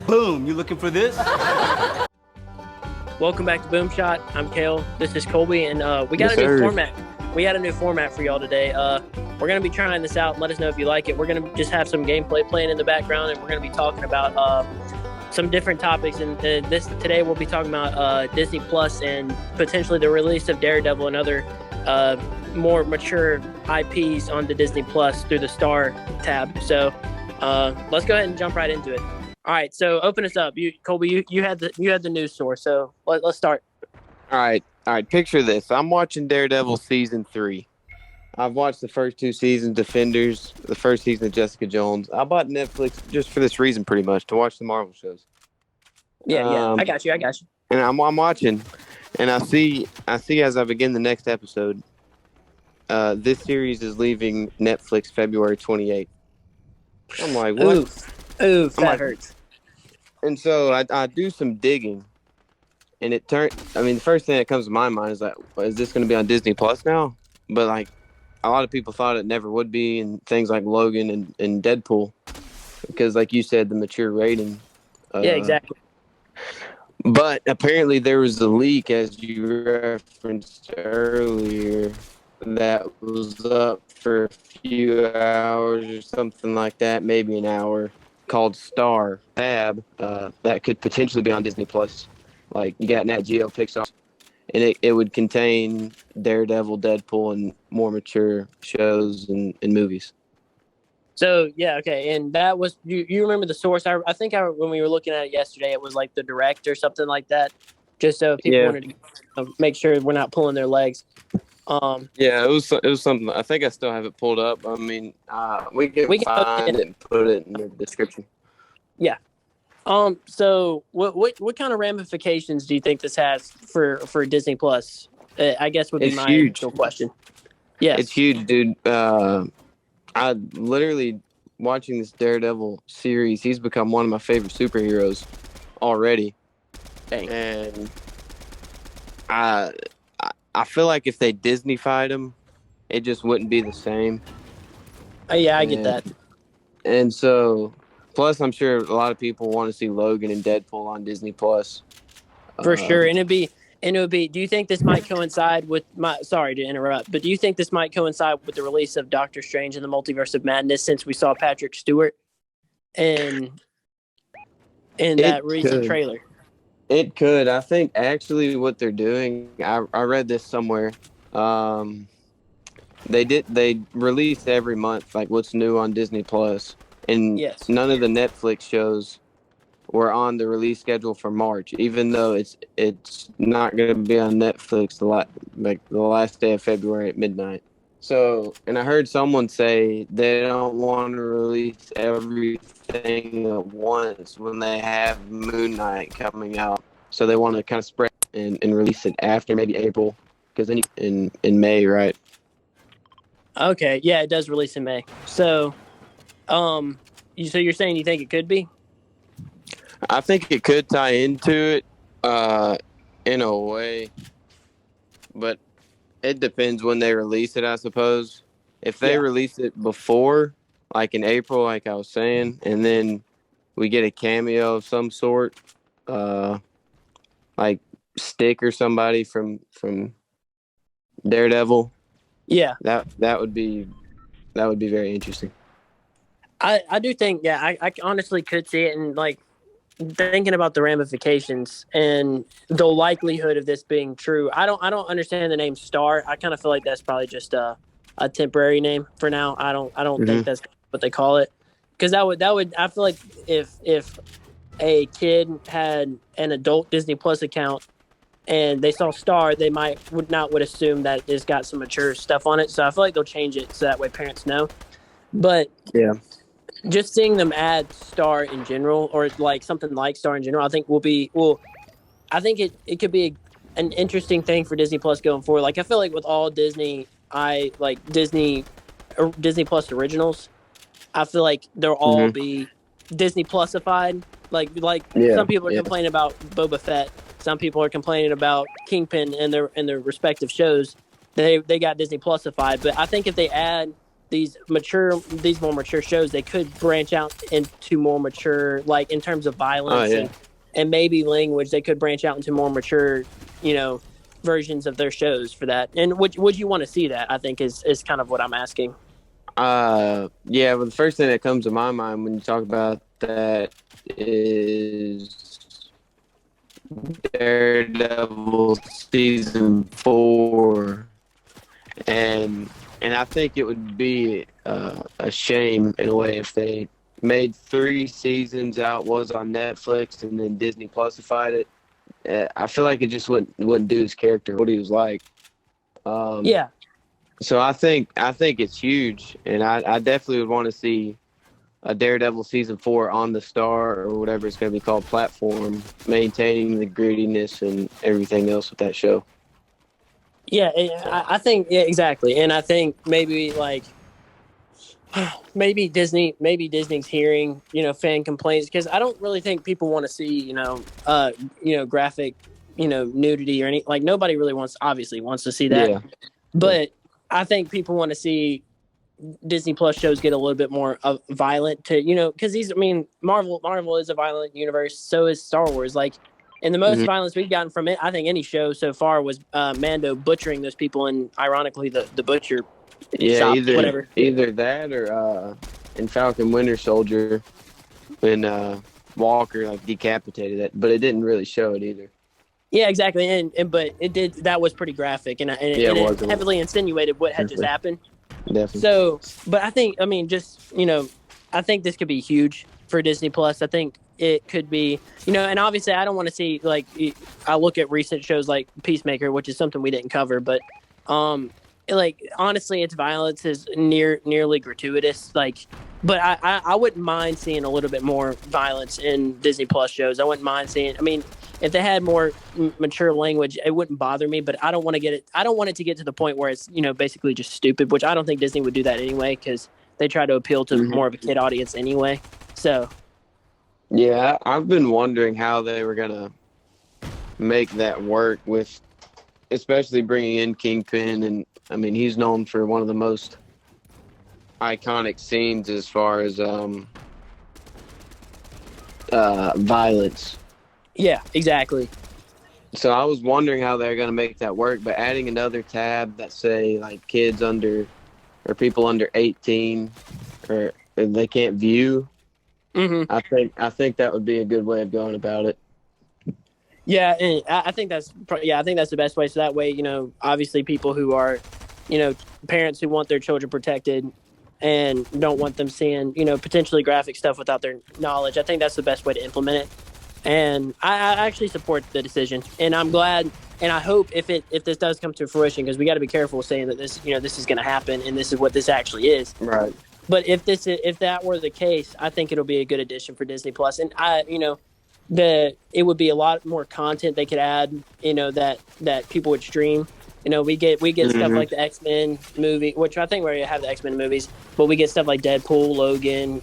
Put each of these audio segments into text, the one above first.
Boom, you looking for this? Welcome back to Boom Shot. I'm Kale. This is Colbey, and we got a new format. We had a new format for y'all today. We're going to be trying this out and let us know if you like it. We're going to just have some gameplay playing in the background, and we're going to be talking about some different topics. And today we'll be talking about Disney Plus and potentially the release of Daredevil and other more mature IPs on the Disney Plus through the Star tab. So let's go ahead and jump right into it. All right, so open us up. Colbey, you had the news source, so let's start. All right. Picture this. I'm watching Daredevil season 3. I've watched the first 2 seasons, Defenders, the first season of Jessica Jones. I bought Netflix just for this reason, pretty much, to watch the Marvel shows. Yeah. I got you. And I'm watching, and I see as I begin the next episode, this series is leaving Netflix February 28th. I'm like, what? Oof, that hurts. And so I do some digging, and the first thing that comes to my mind is like, is this going to be on Disney Plus now? But like, a lot of people thought it never would be, and things like Logan and Deadpool, because like you said, the mature rating. Yeah, exactly. But apparently there was a leak, as you referenced earlier, that was up for a few hours or something like that, maybe an hour, called Star tab, that could potentially be on Disney Plus. Like, you got Nat Geo, Pixar, and it would contain Daredevil, Deadpool, and more mature shows and movies. So yeah, okay, and that was you remember the source? I think when we were looking at it yesterday, it was like the direct or something like that. Just so people wanted to make sure we're not pulling their legs. Yeah, it was something. I think I still have it pulled up. I mean, we can find it and put it in the description. Yeah. So what kind of ramifications do you think this has for Disney Plus? I guess would be my initial question. Yeah, it's huge, dude. I literally watching this Daredevil series. He's become one of my favorite superheroes already. Dang. And I feel like if they Disney-fied him, it just wouldn't be the same. Yeah, I get that. And so, plus, I'm sure a lot of people want to see Logan and Deadpool on Disney Plus. For sure, and it would be. Do you think this might coincide with Sorry to interrupt, but do you think this might coincide with the release of Doctor Strange and the Multiverse of Madness, since we saw Patrick Stewart in that recent trailer? It could. I think actually what they're doing, I read this somewhere. They release every month, like what's new on Disney Plus, and none of the Netflix shows were on the release schedule for March, even though it's not going to be on Netflix the last day of February at midnight. So, and I heard someone say they don't want to release everything at once when they have Moon Knight coming out. So they want to kind of spread and release it after maybe April, because then in May, right? Okay, yeah, it does release in May. So, you're saying you think it could be? I think it could tie into it in a way, but it depends when they release it, I suppose. If they release it before, like in April, like I was saying, and then we get a cameo of some sort, like Stick or somebody from Daredevil. Yeah, that would be very interesting. I do think, I honestly could see it, and like thinking about the ramifications and the likelihood of this being true. I don't understand the name Star. I kind of feel like that's probably just a temporary name for now. I don't think that's what they call it, because that would I feel like if a kid had an adult Disney Plus account and they saw Star, they would assume that it's got some mature stuff on it. So I feel like they'll change it so that way parents know. But yeah, just seeing them add Star in general, or like something like Star in general, I think I think it could be an interesting thing for Disney Plus going forward. Like, I feel like with all Disney Plus originals, I feel like they'll all be Disney Plusified. Like some people are complaining about Boba Fett. Some people are complaining about Kingpin and their respective shows. They got Disney Plusified. But I think if they add these more mature shows, they could branch out into more mature, like in terms of violence and maybe language. They could branch out into more mature, versions of their shows for that. And would you want to see that? I think is kind of what I'm asking. Yeah. Well, the first thing that comes to my mind when you talk about that is Daredevil season 4, and I think it would be a shame in a way if they made 3 seasons out was on Netflix and then Disney Plusified it. I feel like it just wouldn't do his character, what he was like. Yeah. So I think it's huge, and I definitely would want to see a Daredevil season 4 on the Star or whatever it's going to be called platform, maintaining the grittiness and everything else with that show. Yeah, I think exactly, and I think maybe maybe Disney's hearing fan complaints, because I don't really think people want to see graphic nudity or any, like, nobody really wants to see that. Yeah. But I think people want to see Disney Plus shows get a little bit more violent because Marvel is a violent universe. So is Star Wars. Like, and the most violence we've gotten from it, I think, any show so far was Mando butchering those people, and ironically the butcher shop, either that or in Falcon Winter Soldier when Walker like decapitated it, but it didn't really show it either. Yeah, exactly, and but it did. That was pretty graphic, and it heavily insinuated what had just happened. Definitely. So, but I think, I think this could be huge for Disney Plus. I think it could be, and obviously I don't want to see, like, I look at recent shows like Peacemaker, which is something we didn't cover, but like, honestly, its violence is nearly gratuitous. Like, but I wouldn't mind seeing a little bit more violence in Disney Plus shows. I wouldn't mind seeing. I mean, if they had more mature language, it wouldn't bother me. But I don't want to get it. I don't want it to get to the point where it's basically just stupid. Which I don't think Disney would do that anyway, because they try to appeal to more of a kid audience anyway. So. Yeah, I've been wondering how they were gonna make that work with, especially bringing in Kingpin, and I mean, he's known for one of the most iconic scenes as far as violence. Yeah, exactly. So I was wondering how they're going to make that work, but adding another tab that say like kids under or people under 18 or they can't view. I think that would be a good way of going about it. Yeah, and I think that's the best way. So that way, obviously people who are, parents who want their children protected and don't want them seeing, potentially graphic stuff without their knowledge. I think that's the best way to implement it. And I actually support the decision, and I'm glad, and I hope if this does come to fruition, because we got to be careful saying that this is going to happen and this is what this actually is. Right. But if that were the case, I think it'll be a good addition for Disney Plus, and it would be a lot more content they could add, that people would stream. We get stuff like the X-Men movie, which I think we already have the X-Men movies, but we get stuff like Deadpool, Logan.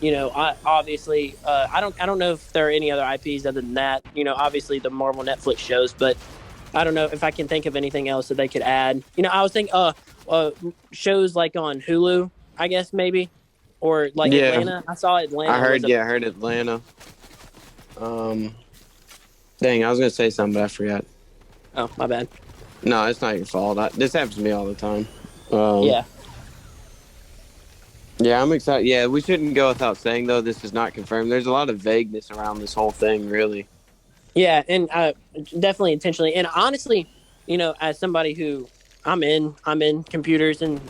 Obviously, I don't know if there are any other IPs other than that. Obviously the Marvel Netflix shows, but I don't know if I can think of anything else that they could add. I was thinking shows like on Hulu, I guess maybe, or like Atlanta. I saw Atlanta. I heard Atlanta. Dang, I was gonna say something, but I forgot. Oh, my bad. No, it's not your fault. This happens to me all the time. Yeah, I'm excited. Yeah, we shouldn't go without saying, though, this is not confirmed. There's a lot of vagueness around this whole thing, really. Yeah, and definitely intentionally. And honestly, as somebody who I'm in computers and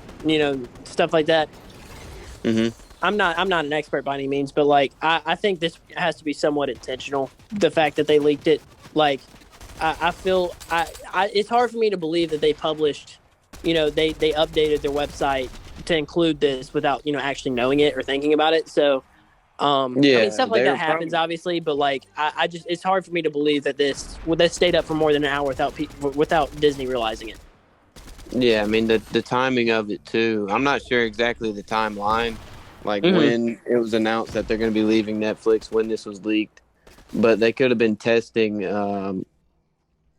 stuff like that. I'm not an expert by any means, but like I think this has to be somewhat intentional. The fact that they leaked it, like. I feel it's hard for me to believe that they published, they updated their website to include this without, actually knowing it or thinking about it. So, stuff like that happens, obviously, but like, I just, it's hard for me to believe that this stayed up for more than an hour without Disney realizing it. Yeah. I mean, the timing of it too. I'm not sure exactly the timeline, like when it was announced that they're going to be leaving Netflix, when this was leaked, but they could have been testing,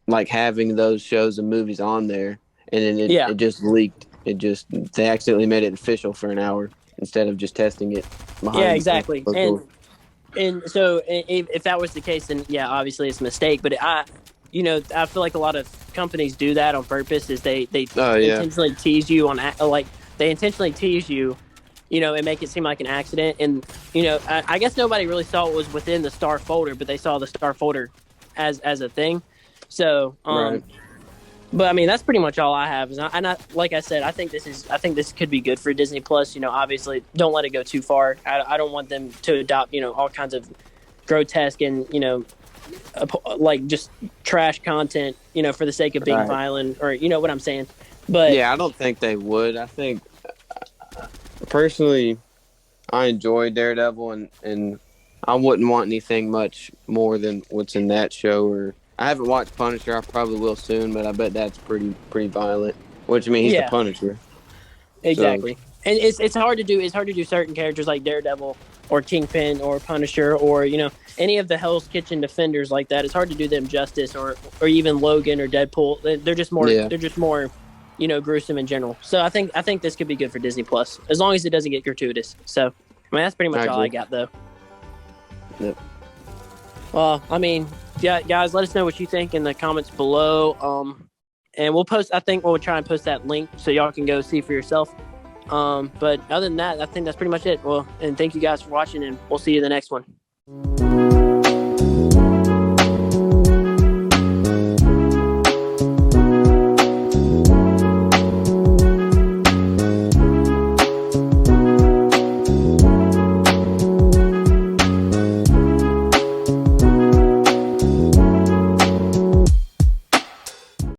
like having those shows and movies on there, and then it just leaked. They accidentally made it official for an hour. instead of just testing it behind. Yeah, exactly. And so if that was the case, then yeah, obviously it's a mistake. But I feel like a lot of companies do that on purpose. Is they intentionally tease you on they intentionally tease you, and make it seem like an accident. And I guess nobody really saw what was within the star folder, but they saw the star folder as a thing. So right. But I mean, that's pretty much all I have. Like I said, I think this could be good for Disney Plus. Obviously, don't let it go too far. I don't want them to adopt all kinds of grotesque and like just trash content for the sake of being violent, or what I'm saying. But yeah, I don't think they would. I think personally, I enjoy Daredevil, and I wouldn't want anything much more than what's in that show. Or I haven't watched Punisher. I probably will soon, but I bet that's pretty violent. Which, I mean, he's the Punisher. Exactly. So, and it's hard to do. It's hard to do certain characters like Daredevil or Kingpin or Punisher or any of the Hell's Kitchen defenders like that. It's hard to do them justice, or even Logan or Deadpool. They're just more. Yeah. They're just more, gruesome in general. So I think this could be good for Disney Plus as long as it doesn't get gratuitous. So I mean, that's pretty much all I got though. Yep. Well, I mean, yeah, guys, let us know what you think in the comments below. And we'll post. I think we'll try and post that link so y'all can go see for yourself. But other than that, I think that's pretty much it. Well, and thank you guys for watching, and we'll see you in the next one.